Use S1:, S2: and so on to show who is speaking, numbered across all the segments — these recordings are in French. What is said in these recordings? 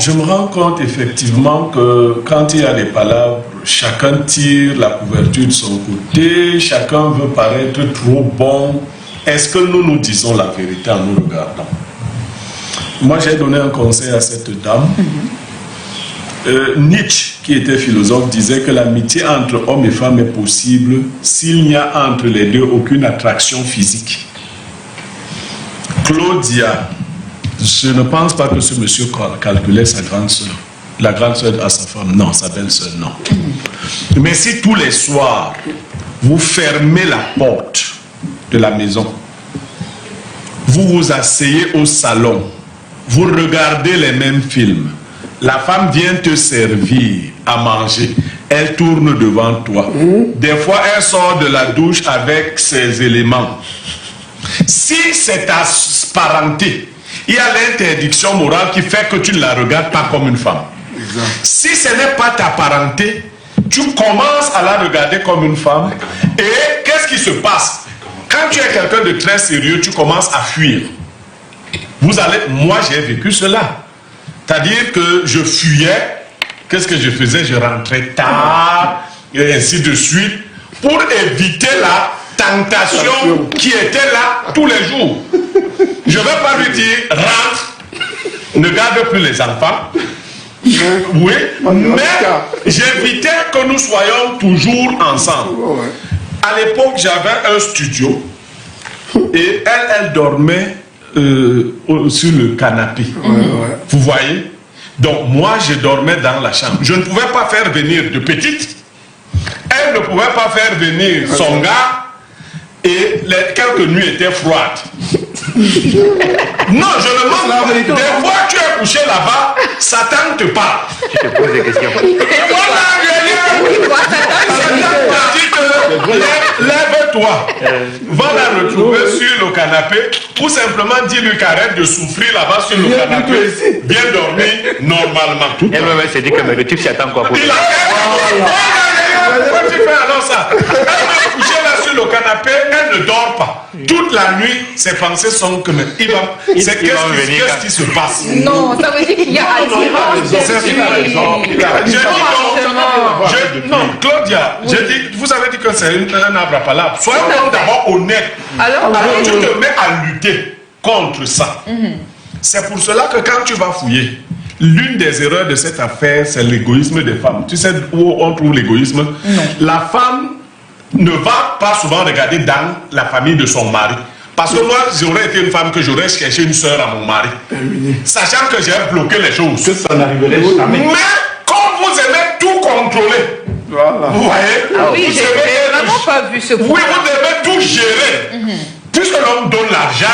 S1: Je me rends compte effectivement que quand il y a des palabres, chacun tire la couverture de son côté, chacun veut paraître trop bon. Est-ce que nous disons la vérité en nous regardant? Moi, j'ai donné un conseil à cette dame. Nietzsche, qui était philosophe, disait que l'amitié entre hommes et femmes est possible s'il n'y a entre les deux aucune attraction physique. Claudia, je ne pense pas que ce monsieur calculait sa grande sœur. La grande sœur à sa femme, non, sa belle-sœur, non. Mais si tous les soirs, vous fermez la porte de la maison, vous vous asseyez au salon, vous regardez les mêmes films, la femme vient te servir à manger, elle tourne devant toi. Des fois, elle sort de la douche avec ses éléments. Si c'est ta parenté, il y a l'interdiction morale qui fait que tu ne la regardes pas comme une femme. Exact. Si ce n'est pas ta parenté, tu commences à la regarder comme une femme. Et qu'est-ce qui se passe? Quand tu es quelqu'un de très sérieux, tu commences à fuir. Moi, j'ai vécu cela. C'est-à-dire que je fuyais. Qu'est-ce que je faisais? Je rentrais tard, et ainsi de suite, pour éviter la tentation qui était là tous les jours. Je ne vais pas lui dire, rentre, ne garde plus les enfants. Oui, mais j'évitais que nous soyons toujours ensemble. À l'époque, j'avais un studio et elle dormait sur le canapé. Vous voyez? Donc moi, je dormais dans la chambre. Je ne pouvais pas faire venir de petite. Elle ne pouvait pas faire venir son gars. Et quelques nuits étaient froides. Non, je me demande. Des fois, tu es couché là-bas, Satan te parle.
S2: Tu te poses des questions.
S1: Lève-toi. Va la retrouver sur le canapé ou simplement dis-lui qu'arrête de souffrir là-bas sur le canapé. Viens dormir normalement.
S2: Elle s'est dit que le type s'y attend quoi pour
S1: il a... Pourquoi tu fais alors ça? Elle est couchée là sur le canapé, elle ne dort pas. Toute la nuit, ses pensées sont que qu'est-ce qui se passe?
S3: Non, ça veut dire qu'il y a
S1: non, Claudia, vous avez dit que c'est un arbre à palabre. Soyons d'abord honnêtes. Alors tu te mets à lutter contre ça. C'est pour cela que quand tu vas fouiller, l'une des erreurs de cette affaire, c'est l'égoïsme des femmes. Tu sais où on trouve l'égoïsme? La femme ne va pas souvent regarder dans la famille de son mari. Parce que moi, j'aurais été une femme que j'aurais cherché une soeur à mon mari. Sachant que j'ai bloqué les choses.
S4: Que ça n'arriverait jamais.
S1: Mais quand vous aimez tout contrôler, vous voyez?
S3: Oui, j'ai vraiment pas vu ce point.
S1: Oui, vous devez tout gérer. Puisque l'homme donne l'argent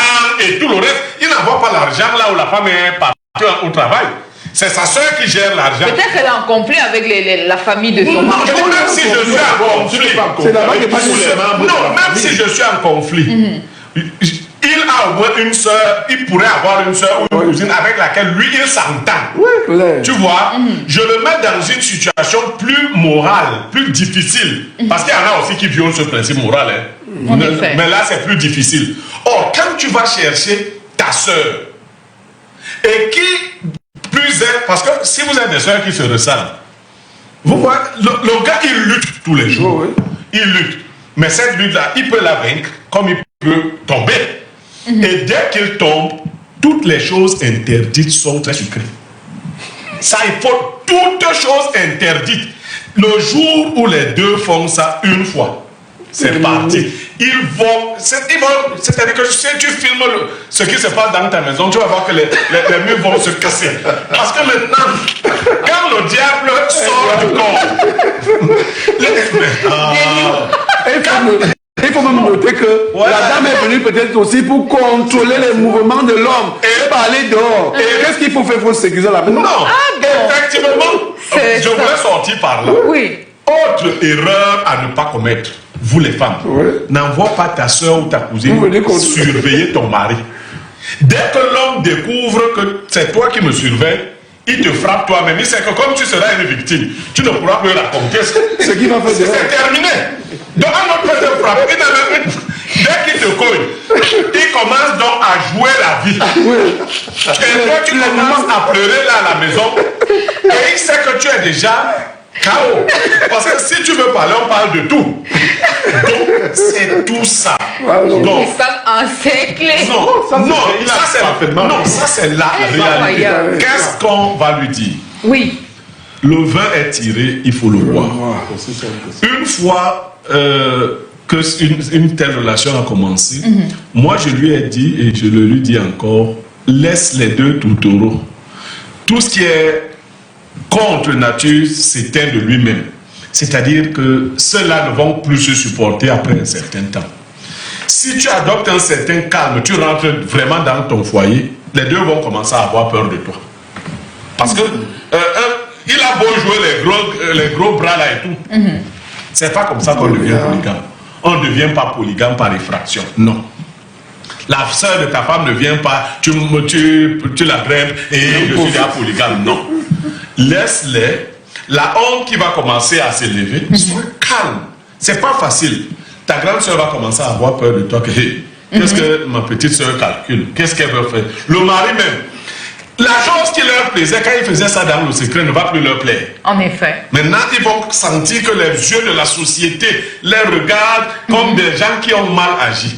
S1: et tout le reste, il n'envoie pas l'argent là où la femme est partie au travail. C'est sa soeur qui gère l'argent.
S3: Peut-être qu'elle est en conflit avec la famille de son mari.
S1: Même si je suis en conflit,
S4: c'est là-bas que pas les membres.
S1: Non, même si je suis en conflit, il a au moins une soeur, il pourrait avoir une soeur ou une cousine avec laquelle lui il s'entend. Tu vois, je le mets dans une situation plus morale, plus difficile. Parce qu'il y en a aussi qui violent ce principe moral. Mais là, c'est plus difficile. Or, quand tu vas chercher ta soeur, et qui plus est, parce que si vous êtes des soeurs qui se ressemblent, vous voyez, le gars, il lutte tous les jours. Il lutte. Mais cette lutte-là, il peut la vaincre comme il peut tomber. Et dès qu'il tombe, toutes les choses interdites sont très sucrées. Ça, il faut toutes choses interdites. Le jour où les deux font ça une fois, c'est parti. Ils vont, c'est-à-dire que si tu filmes ce qui se passe dans ta maison, tu vas voir que les murs vont se casser. Parce que maintenant, quand le diable sort du corps,
S4: il faut même noter que la dame est venue peut-être aussi pour contrôler les mouvements de l'homme et parler dehors. Qu'est-ce qu'il faut faire pour sécuriser la maison?
S1: Non, effectivement, je voulais sortir par là.
S3: Oui.
S1: Autre erreur à ne pas commettre, vous les femmes, n'envoie pas ta soeur ou ta cousine surveiller ton mari. Dès que l'homme découvre que c'est toi qui me surveilles, il te frappe toi-même. Il sait que comme tu seras une victime, tu ne pourras plus raconter
S4: ce qui va faire.
S1: C'est terminé. Donc un autre peut te frapper. Dès qu'il te cogne, il commence donc à jouer la vie.
S4: Oui.
S1: Et toi, tu commences à pleurer là à la maison. Et il sait que tu es déjà KO. Parce que si tu veux parler, on parle de tout. Donc, c'est tout ça.
S3: Les
S1: Donc,
S3: femmes encerclées.
S1: non, ça c'est la réalité. Qu'est-ce qu'on va lui dire?
S3: Oui.
S1: Le vin est tiré, il faut le boire. Une fois que une telle relation a commencé, moi je lui ai dit, et je le lui dis encore, laisse les deux tourtereaux. Tout ce qui est contre nature s'éteint de lui-même. C'est-à-dire que ceux-là ne vont plus se supporter après un certain temps. Si tu adoptes un certain calme, tu rentres vraiment dans ton foyer, les deux vont commencer à avoir peur de toi. Parce que il a beau jouer les gros bras là et tout. C'est pas comme ça qu'on devient polygame. On ne devient pas polygame par effraction. Non. La sœur de ta femme ne vient pas, tu la grimpes et je suis déjà polygame. Non. Laisse-les. La honte qui va commencer à s'élever, sois calme. C'est pas facile. Ta grande sœur va commencer à avoir peur de toi. Qu'est-ce que ma petite sœur calcule? Qu'est-ce qu'elle veut faire? Le mari même. La chose qui leur plaisait quand ils faisaient ça dans le secret ne va plus leur plaire.
S3: En effet.
S1: Maintenant, ils vont sentir que les yeux de la société les regardent comme des gens qui ont mal agi.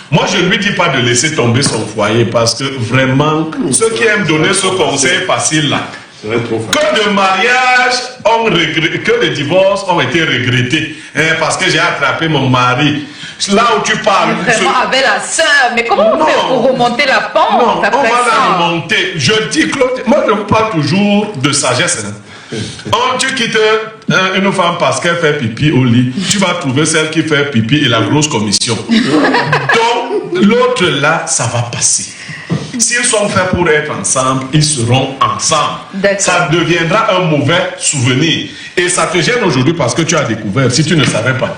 S1: Moi, je ne lui dis pas de laisser tomber son foyer parce que vraiment, ceux qui aiment donner ce conseil facile-là, que de mariages ont regretté, que de divorces ont été regrettés, parce que j'ai attrapé mon mari. Là où tu parles.
S3: Vraiment avec la sœur, mais comment on fait pour remonter la pente?
S1: Non, on va la remonter. Je dis, Claude, moi je vous parle toujours de sagesse. Tu quittes une femme parce qu'elle fait pipi au lit, tu vas trouver celle qui fait pipi et la grosse commission. Donc, l'autre là, ça va passer. S'ils sont faits pour être ensemble, ils seront ensemble. Ça deviendra un mauvais souvenir. Et ça te gêne aujourd'hui parce que tu as découvert, si tu ne savais pas.